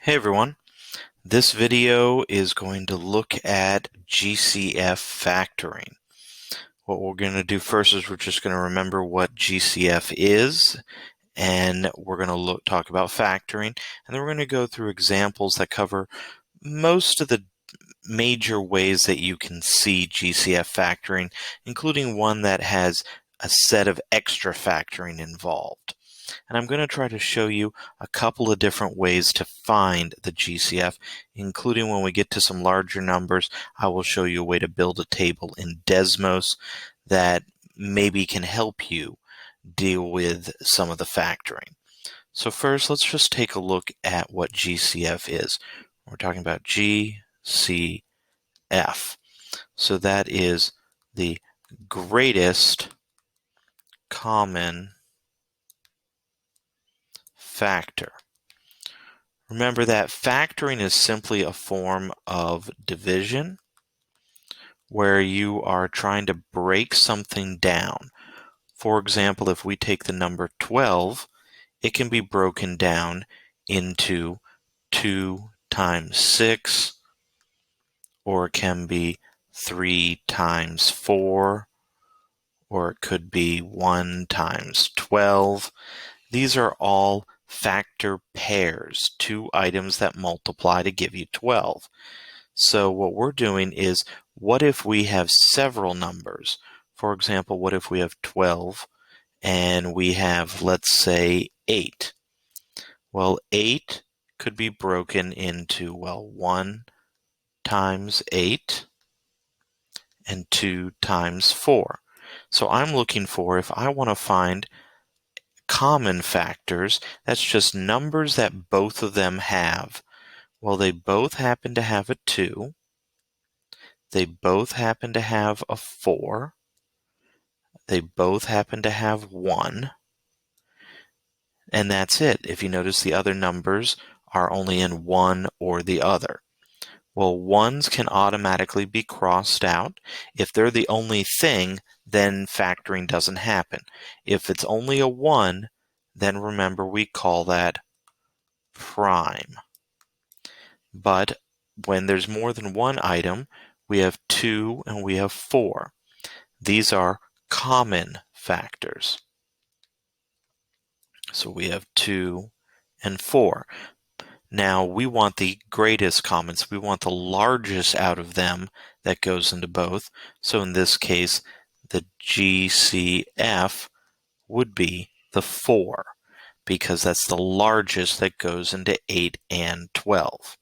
Hey everyone, this video is going to look at Gcf factoring. What we're going to do first is we're just going to remember what Gcf is, and we're going to talk about factoring, and then we're going to go through examples that cover most of the major ways that you can see Gcf factoring, including one that has a set of extra factoring involved. And I'm going to try to show you a couple of different ways to find the GCF, including when we get to some larger numbers, I will show you a way to build a table in Desmos that maybe can help you deal with some of the factoring. So first, let's just take a look at what GCF is. We're talking about GCF. So that is the greatest common factor. Remember that factoring is simply a form of division where you are trying to break something down. For example, if we take the number 12, it can be broken down into 2 times 6, or it can be 3 times 4, or it could be 1 times 12. These are all factor pairs, two items that multiply to give you 12. So what we're doing is, what if we have several numbers? For example, what if we have 12 and we have, let's say, 8? Well, 8 could be broken into, 1 times 8 and 2 times 4. So I'm looking for, if I want to find common factors, that's just numbers that both of them have. Well, they both happen to have a 2. They both happen to have a 4. They both happen to have 1. And that's it. If you notice, the other numbers are only in one or the other. Well, ones can automatically be crossed out. If they're the only thing, then factoring doesn't happen. If it's only a 1, then remember we call that prime. But when there's more than one item, we have 2 and we have 4. These are common factors. So we have 2 and 4. Now we want the greatest commons. We want the largest out of them that goes into both. So in this case, the GCF would be the 4, because that's the largest that goes into 8 and 12.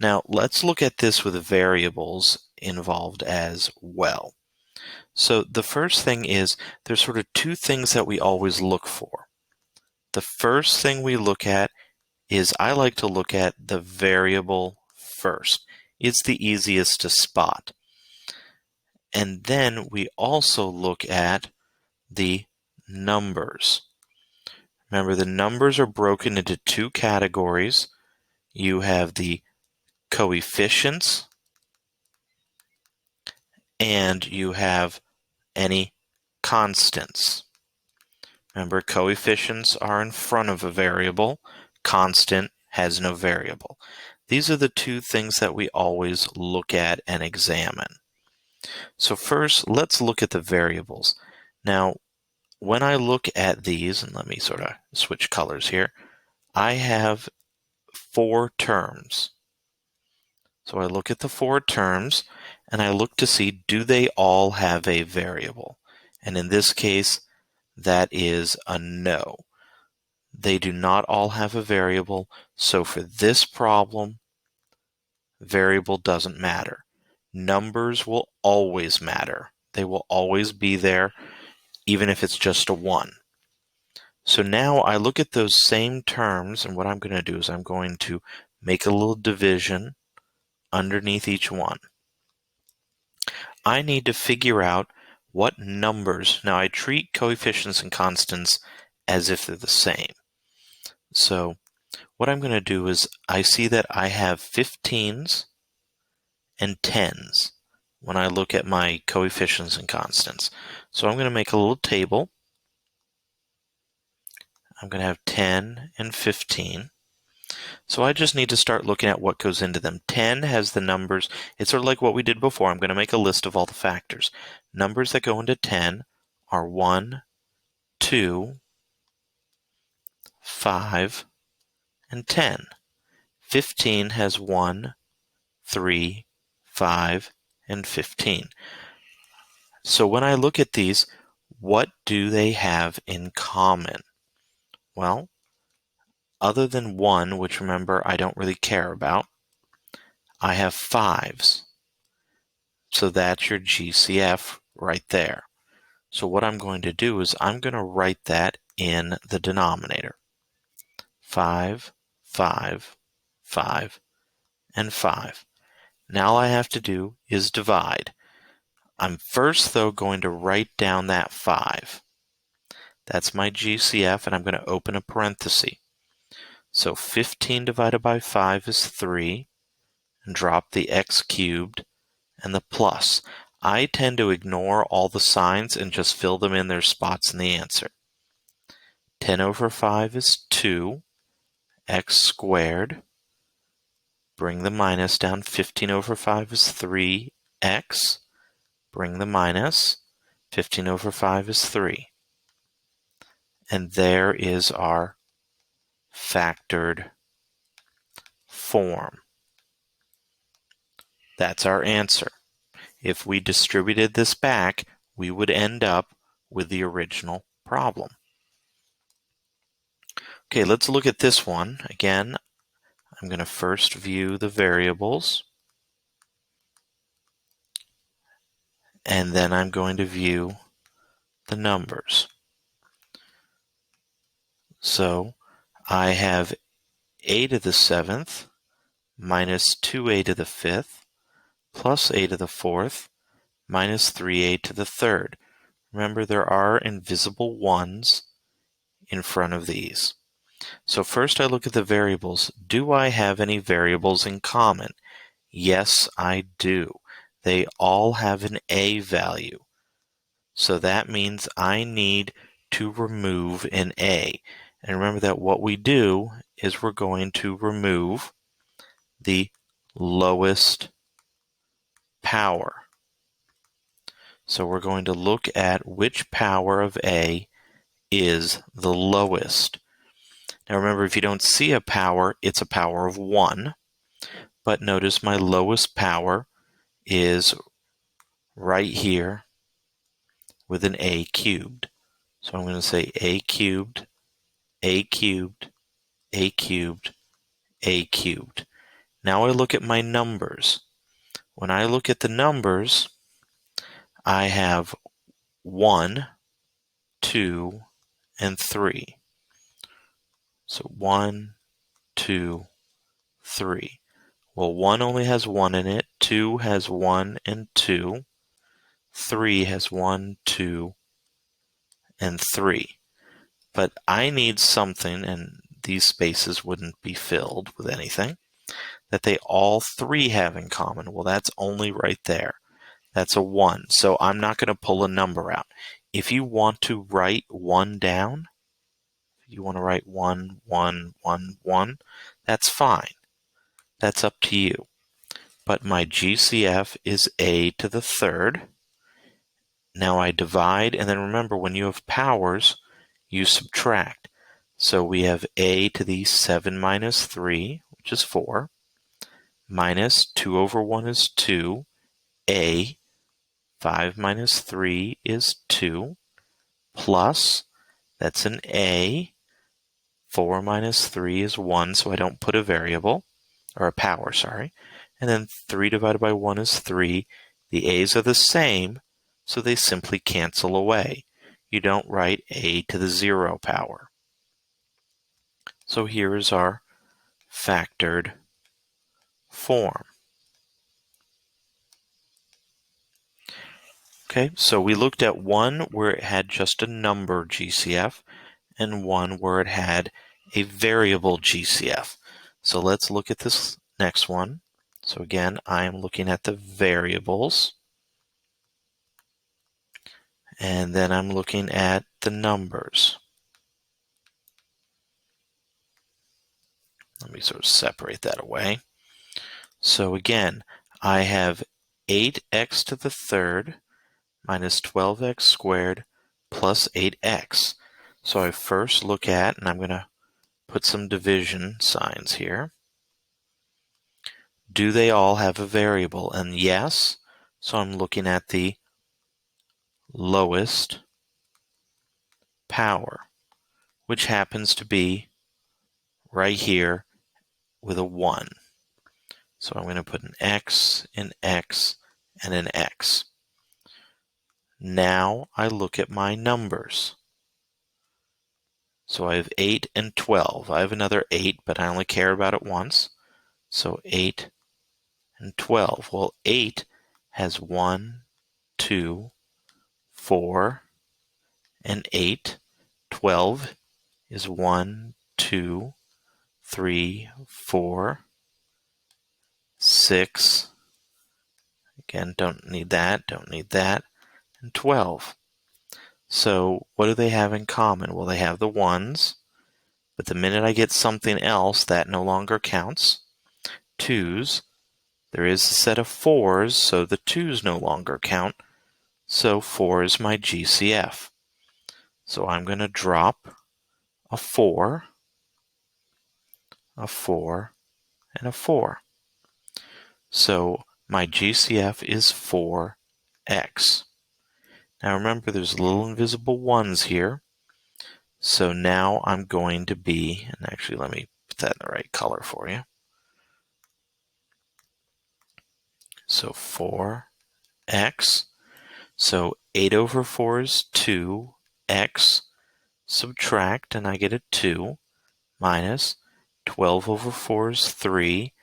Now let's look at this with variables involved as well. So the first thing is, there's sort of two things that we always look for. The first thing we look at is, I like to look at the variable first. It's the easiest to spot. And then we also look at the numbers. Remember, the numbers are broken into two categories. You have the coefficients, and you have any constants. Remember, coefficients are in front of a variable. Constant has no variable. These are the two things that we always look at and examine. So first, let's look at the variables. Now, when I look at these, and let me sort of switch colors here, I have 4 terms. So I look at the 4 terms, and I look to see, do they all have a variable? And in this case, that is a no. They do not all have a variable, so for this problem, variable doesn't matter. Numbers will always matter. They will always be there, even if it's just a 1. So now I look at those same terms, and what I'm going to do is I'm going to make a little division underneath each one. I need to figure out what numbers. Now I treat coefficients and constants as if they're the same. So what I'm going to do is, I see that I have 15s and 10s when I look at my coefficients and constants. So I'm going to make a little table. I'm going to have 10 and 15. So I just need to start looking at what goes into them. 10 has the numbers. It's sort of like what we did before. I'm going to make a list of all the factors. Numbers that go into 10 are 1, 2, 5, and 10. 15 has 1, 3, 5, and 15. So when I look at these, what do they have in common? Well, other than 1, which remember I don't really care about, I have 5s. So that's your GCF right there. So what I'm going to do is I'm going to write that in the denominator. 5, 5, 5, and 5. Now all I have to do is divide. I'm first, though, going to write down that 5. That's my GCF, and I'm going to open a parenthesis. So 15 divided by 5 is 3, and drop the x cubed and the plus. I tend to ignore all the signs and just fill them in their spots in the answer. 10 over 5 is 2, x squared. Bring the minus down. 15 over 5 is 3x. Bring the minus. 15 over 5 is 3. And there is our factored form. That's our answer. If we distributed this back, we would end up with the original problem. Okay, let's look at this one. Again, I'm going to first view the variables, and then I'm going to view the numbers. So I have a to the 7th minus 2a to the 5th plus a to the 4th minus 3a to the 3rd. Remember, there are invisible ones in front of these. So first I look at the variables. Do I have any variables in common? Yes, I do. They all have an a value. So that means I need to remove an a. And remember that what we do is we're going to remove the lowest power. So we're going to look at which power of a is the lowest. Now remember, if you don't see a power, it's a power of 1. But notice my lowest power is right here with an a cubed. So I'm going to say a cubed, a cubed, a cubed, a cubed. Now I look at my numbers. When I look at the numbers, I have 1, 2, and 3. So 1, 2, 3. Well, 1 only has 1 in it, 2 has 1 and 2, 3 has 1, 2, and 3. But I need something, and these spaces wouldn't be filled with anything, that they all 3 have in common. Well, that's only right there. That's a 1. So I'm not going to pull a number out. If you want to write 1 down, if you want to write 1, 1, 1, 1, that's fine. That's up to you. But my GCF is a to the 3rd. Now I divide, and then remember, when you have powers, you subtract. So we have a to the 7 minus 3, which is 4, minus 2 over 1 is 2, a, 5 minus 3 is 2, plus, that's an a, 4 minus 3 is 1, so I don't put a variable, or a power, sorry. And then 3 divided by 1 is 3. The a's are the same, so they simply cancel away. You don't write a to the 0 power. So here is our factored form. Okay, so we looked at one where it had just a number GCF and one where it had a variable GCF. So let's look at this next one. So again, I am looking at the variables, and then I'm looking at the numbers. Let me sort of separate that away. So again, I have 8x to the third minus 12x squared plus 8x. So I first look at, and I'm going to put some division signs here. Do they all have a variable? And yes, so I'm looking at the lowest power, which happens to be right here with a 1. So I'm going to put an x, and an x. Now I look at my numbers. So I have 8 and 12. I have another 8, but I only care about it once. So 8 and 12. Well, 8 has 1, 2, 4, and 8. 12 is 1, 2, 3, 4, 6. Again, don't need that, and 12. So what do they have in common? Well, they have the 1s, but the minute I get something else, that no longer counts. 2s, there is a set of 4s, so the 2s no longer count. So 4 is my GCF. So I'm going to drop a 4, a 4, and a 4. So my GCF is 4x. Now remember, there's little invisible 1s here. So now I'm going to be, and actually let me put that in the right color for you. So 4x. So 8 over 4 is 2x. Subtract, and I get a 2, minus 12 over 4 is 3.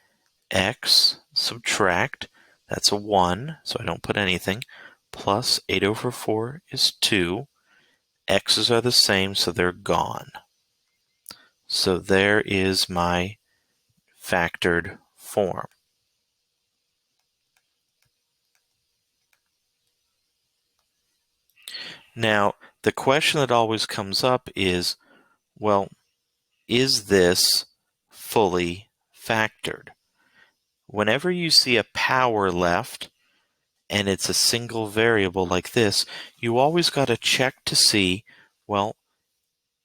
X, subtract, that's a 1, so I don't put anything, plus 8 over 4 is 2. X's are the same, so they're gone. So there is my factored form. Now, the question that always comes up is, well, is this fully factored? Whenever you see a power left and it's a single variable like this, you always got to check to see, well,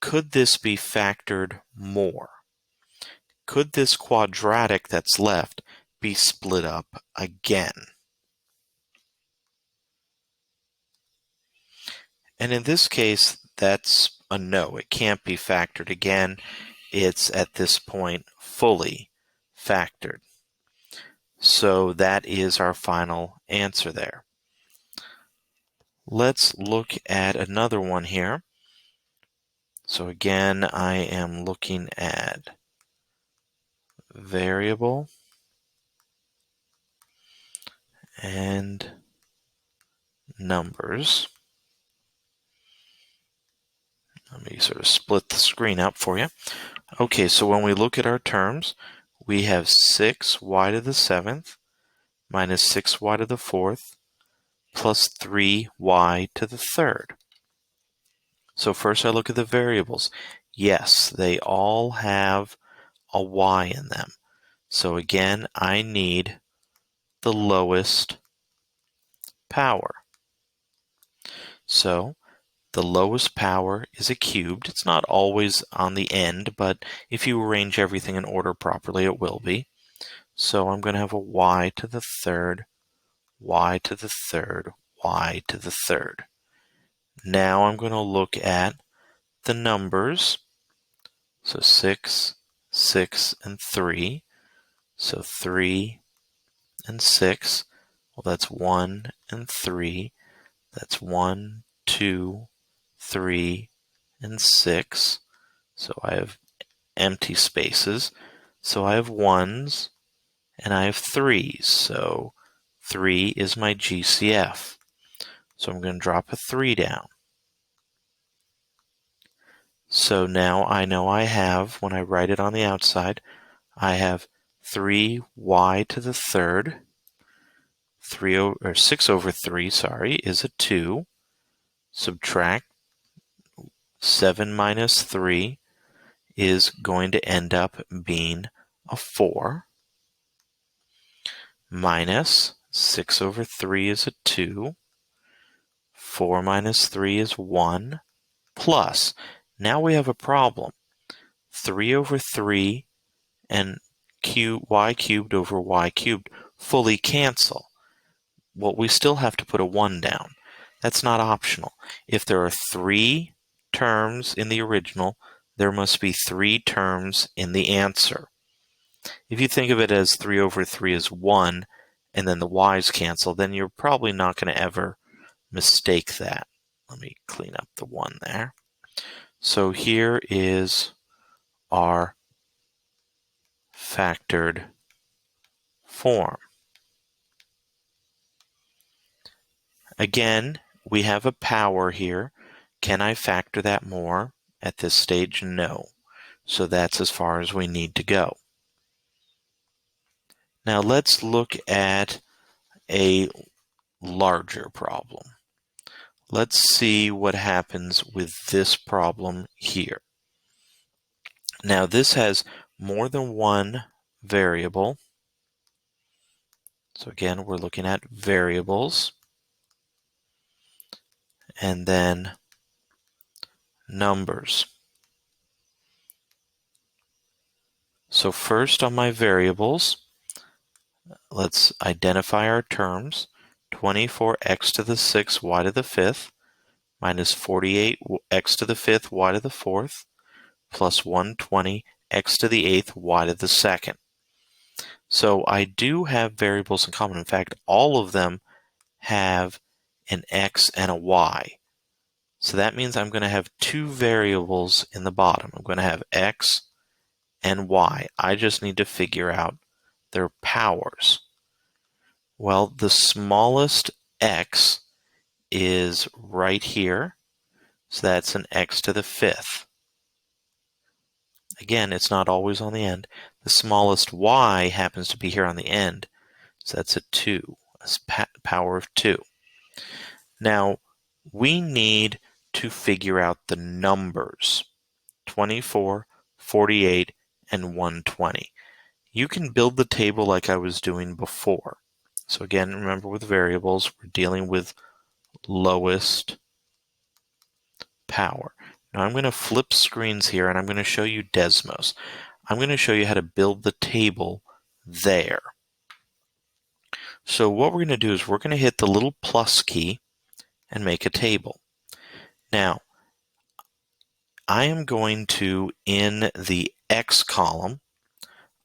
could this be factored more? Could this quadratic that's left be split up again? And in this case, that's a no. It can't be factored again. It's at this point fully factored. So that is our final answer there. Let's look at another one here. So again, I am looking at variable and numbers. Let me sort of split the screen up for you. Okay, so when we look at our terms, we have 6y to the 7th minus 6y to the 4th plus 3y to the 3rd. So first I look at the variables. Yes, they all have a y in them. So again, I need the lowest power. So the lowest power is a cubed. It's not always on the end, but if you arrange everything in order properly, it will be. So I'm going to have a y to the 3rd, y to the 3rd, y to the 3rd. Now I'm going to look at the numbers. So 6, 6, and 3. So 3 and 6. Well, that's 1 and 3. That's 1, 2, 3, and 6. So I have empty spaces. So I have 1s and I have 3s. So 3 is my GCF. So I'm going to drop a 3 down. So now I know I have, when I write it on the outside, I have 3y to the 3rd. 6 over 3, is a 2. Subtract 7 minus 3 is going to end up being a 4 minus 6 over 3 is a 2. 4 minus 3 is 1 plus. Now we have a problem. 3 over 3 and y cubed over y cubed fully cancel. Well, we still have to put a 1 down. That's not optional. If there are 3 terms in the original, there must be 3 terms in the answer. If you think of it as 3 over 3 is 1, and then the y's cancel, then you're probably not going to ever mistake that. Let me clean up the 1 there. So here is our factored form. Again, we have a power here. Can I factor that more? At this stage, no. So that's as far as we need to go. Now let's look at a larger problem. Let's see what happens with this problem here. Now this has more than one variable. So again, we're looking at variables and then numbers. So first on my variables, let's identify our terms. 24x to the 6th y to the 5th minus 48x to the 5th y to the 4th plus 120 x to the 8th y to the 2nd. So I do have variables in common. In fact, all of them have an x and a y. So that means I'm going to have 2 variables in the bottom. I'm going to have x and y. I just need to figure out their powers. Well, the smallest x is right here. So that's an x to the 5th. Again, it's not always on the end. The smallest y happens to be here on the end. So that's a 2, a power of 2. Now, we need to figure out the numbers, 24, 48, and 120. You can build the table like I was doing before. So again, remember with variables, we're dealing with lowest power. Now I'm going to flip screens here and I'm going to show you Desmos. I'm going to show you how to build the table there. So what we're going to do is we're going to hit the little plus key and make a table. Now, I am going to, in the X column,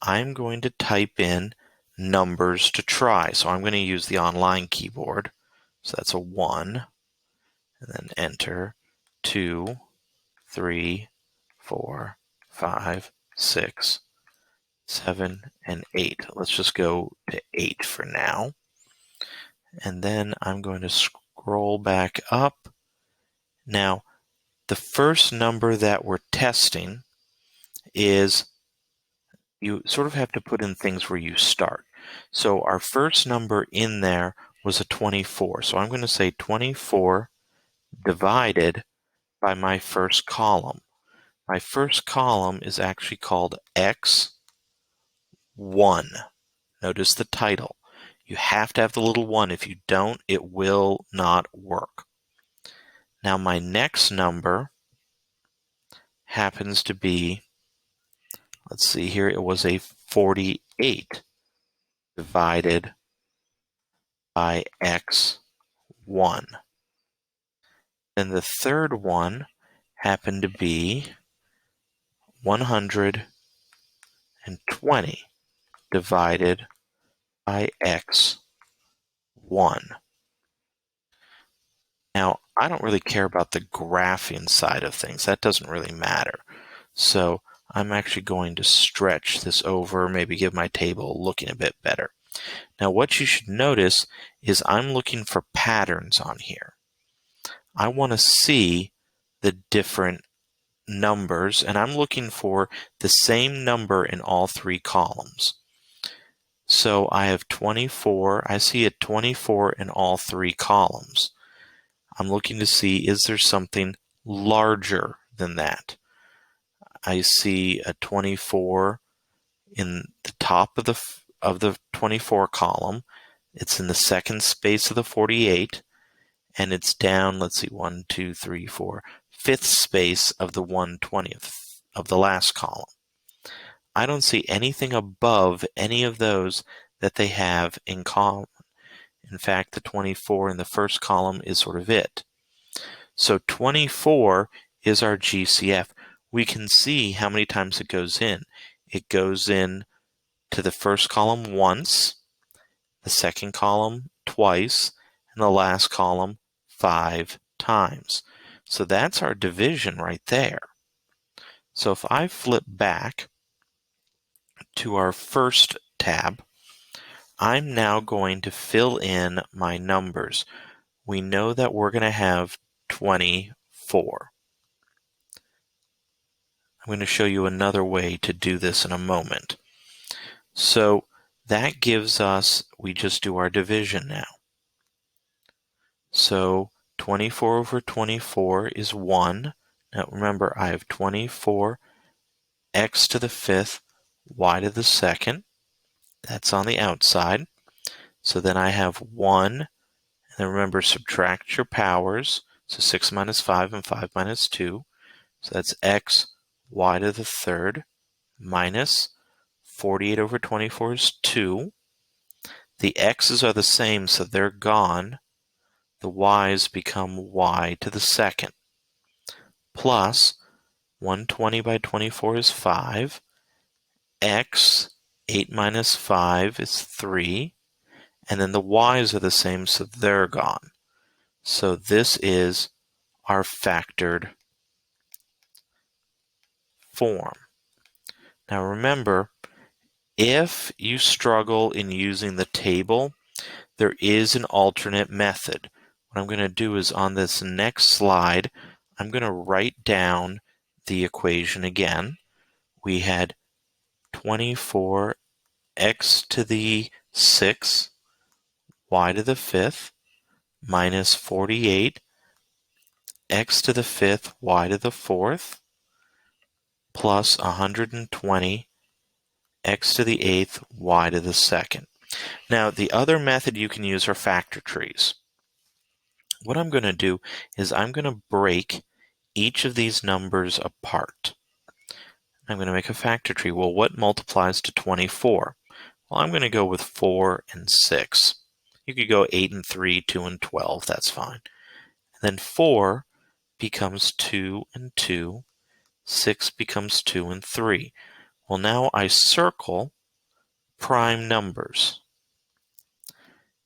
I'm going to type in numbers to try. So I'm going to use the online keyboard. So that's a 1, and then enter, 2, 3, 4, 5, 6, 7, and 8. Let's just go to 8 for now. And then I'm going to scroll back up. Now, the first number that we're testing is, you sort of have to put in things where you start. So our first number in there was a 24. So I'm going to say 24 divided by my first column. My first column is actually called X1. Notice the title. You have to have the little 1. If you don't, it will not work. Now my next number happens to be, let's see here, it was a 48 divided by X1. Then the third one happened to be 120 divided by X1. Now, I don't really care about the graphing side of things. That doesn't really matter. So I'm actually going to stretch this over, maybe give my table looking a bit better. Now, what you should notice is I'm looking for patterns on here. I want to see the different numbers, and I'm looking for the same number in all 3 columns. So I have 24. I see a 24 in all 3 columns. I'm looking to see, is there something larger than that? I see a 24 in the top of the 24 column. It's in the second space of the 48, and it's down, let's see, 1, 2, 3, 4, fifth space of the 1/20th of the last column. I don't see anything above any of those that they have in common. In fact, the 24 in the first column is sort of it. So 24 is our GCF. We can see how many times it goes in. It goes in to the first column once, the second column twice, and the last column 5 times. So that's our division right there. So if I flip back to our first tab, I'm now going to fill in my numbers. We know that we're going to have 24. I'm going to show you another way to do this in a moment. So that gives us, we just do our division now. So 24 over 24 is 1. Now remember, I have 24 x to the fifth, y to the second. That's on the outside. So then I have 1, and then remember, subtract your powers. So 6 minus 5 and 5 minus 2. So that's x, y to the third, minus 48 over 24 is 2. The x's are the same, so they're gone. The y's become y to the second, plus 120 by 24 is 5. X, 8 minus 5 is 3. And then the y's are the same, so they're gone. So this is our factored form. Now remember, if you struggle in using the table, there is an alternate method. What I'm going to do is on this next slide, I'm going to write down the equation again. We had 24 x to the 6th, y to the 5th, minus 48 x to the 5th, y to the 4th, plus 120 x to the 8th, y to the 2nd. Now, the other method you can use are factor trees. What I'm going to do is I'm going to break each of these numbers apart. I'm going to make a factor tree. Well, what multiplies to 24? Well, I'm going to go with 4 and 6. You could go 8 and 3, 2 and 12. That's fine. And then 4 becomes 2 and 2. 6 becomes 2 and 3. Well, now I circle prime numbers.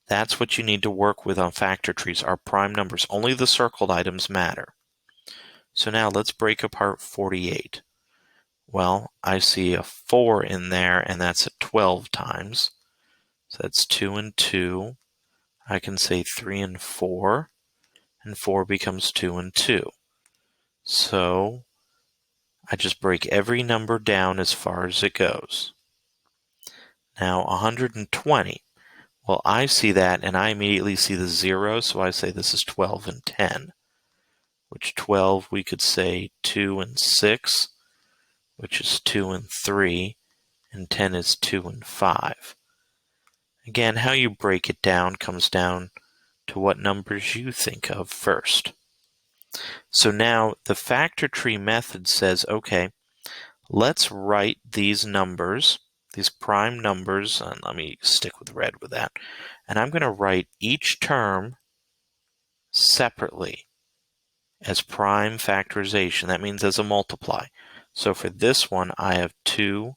That's what you need to work with on factor trees, are prime numbers. Only the circled items matter. So now let's break apart 48. Well, I see a 4 in there, and that's at 12 times. So that's 2 and 2. I can say 3 and 4, and 4 becomes 2 and 2. So I just break every number down as far as it goes. Now 120. Well, I see that, and I immediately see the 0, so I say this is 12 and 10, which 12 we could say 2 and 6, which is 2 and 3, and 10 is 2 and 5. Again, how you break it down comes down to what numbers you think of first. So now the factor tree method says, okay, let's write these numbers, these prime numbers, and let me stick with red with that. And I'm going to write each term separately as prime factorization. That means as a multiply. So for this one, I have 2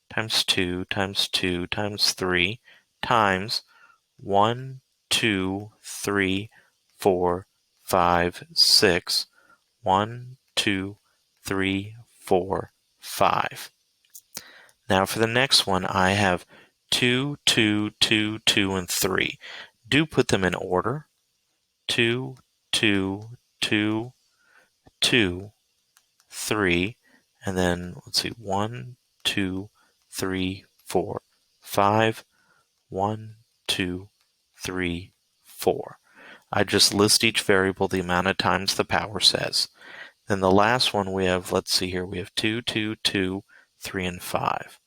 times 2 times 2 times 3 times 1, 2, 3, 4, 5, 6. 1, 2, 3, 4, 5. Now for the next one, I have 2, 2, 2, 2, and 3. Do put them in order. 2, 2, 2, 2, 3, and then let's see, 1, 2, 3, 4, 5, 1, 2, 3, 4. I just list each variable the amount of times the power says. Then the last one we have, let's see here, we have 2, 2, 2, 3, and 5.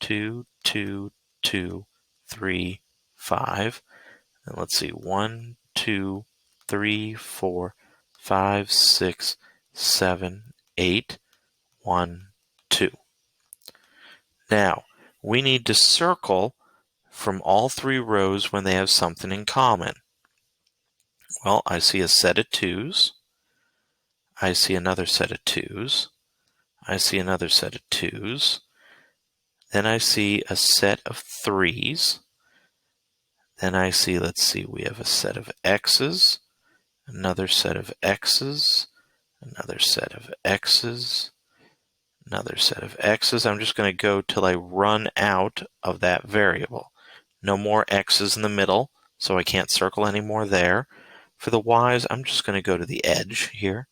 2, 2, 2, 3, 5. And let's see, 1, 2, 3, 4, 5, 6, 7, 8, 1, 2. Now, we need to circle from all three rows when they have something in common. Well, I see a set of 2's. I see another set of 2's. I see another set of 2's. Then I see a set of 3's. Then I see, let's see, we have a set of X's, another set of X's, another set of X's, another set of X's. I'm just going to go till I run out of that variable. No more X's in the middle, so I can't circle anymore there. For the Y's, I'm just going to go to the edge here.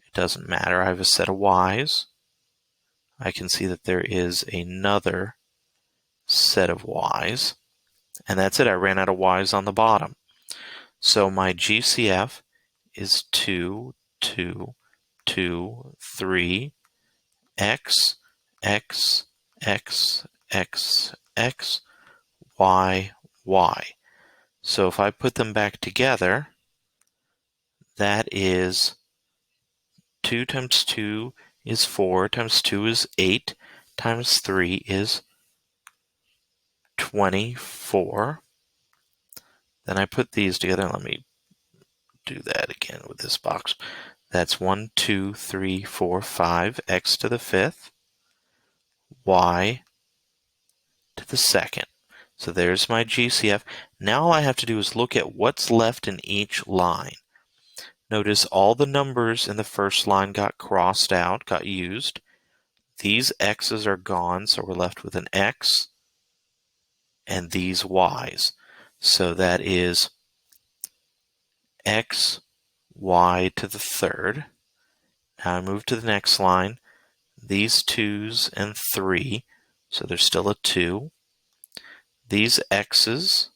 It doesn't matter. I have a set of Y's. I can see that there is another set of Y's. And that's it. I ran out of Y's on the bottom. So my GCF is 2, 2, 2, 3, X, X, X, X, X, Y, Y. So if I put them back together, that is 2 times 2 is 4, times 2 is 8, times 3 is 24. Then I put these together. Let me do that again with this box. That's 1, 2, 3, 4, 5, x to the 5th, y to the 2nd. So there's my GCF. Now all I have to do is look at what's left in each line. Notice all the numbers in the first line got crossed out, got used. These x's are gone, so we're left with an x and these y's. So that is x, y to the 3rd. Now I move to the next line. These 2's and 3, so there's still a 2. These x's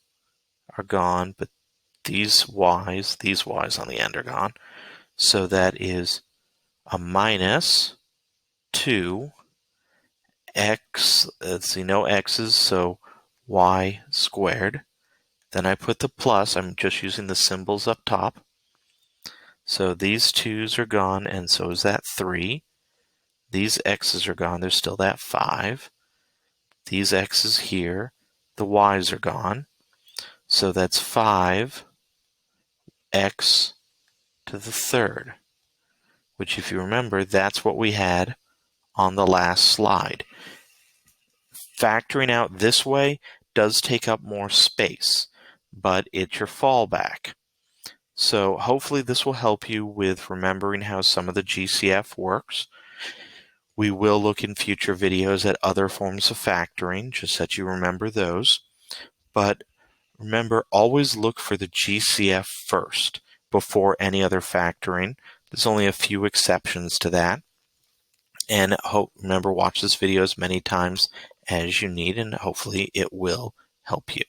are gone, but these y's on the end are gone. So that is a minus 2 x, let's see, no x's, so y squared. Then I put the plus, I'm just using the symbols up top. So these 2's are gone, and so is that 3. These x's are gone, there's still that 5. These x's here, the y's are gone. So that's 5 x to the 3rd, which if you remember, that's what we had on the last slide. Factoring out this way does take up more space, but it's your fallback. So hopefully this will help you with remembering how some of the GCF works. We will look in future videos at other forms of factoring, just that you remember those. But remember, always look for the GCF first before any other factoring. There's only a few exceptions to that. And remember, watch this video as many times as you need, and hopefully it will help you.